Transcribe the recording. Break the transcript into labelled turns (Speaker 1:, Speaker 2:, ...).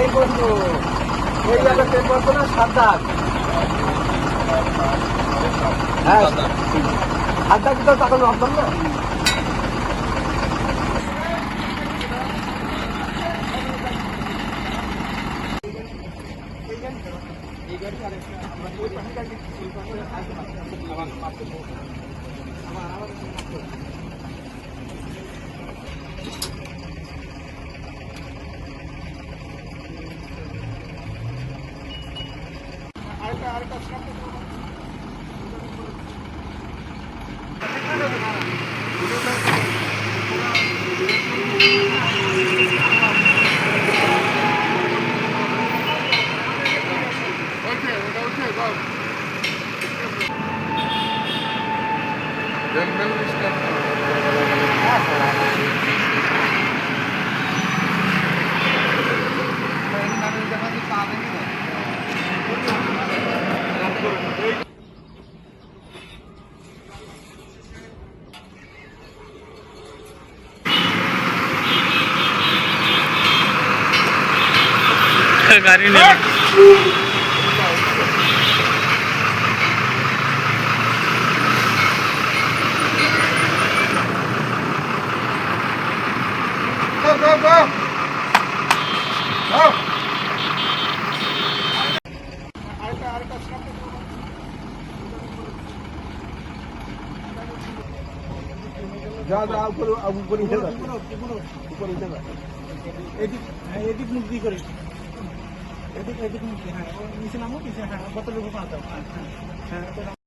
Speaker 1: এই বন্ধু এই জায়গা তেল পড়তো না 7 দাগ। হ্যাঁ 7 দাগ তো টাকা ভাবতাম না।
Speaker 2: गाड़ी ले
Speaker 1: এদিক মুখ দিয়ে করে এদিক মুখ দিয়ে হ্যাঁ নিচে নামো নিচে হ্যাঁ কত লোক পাতাম হ্যাঁ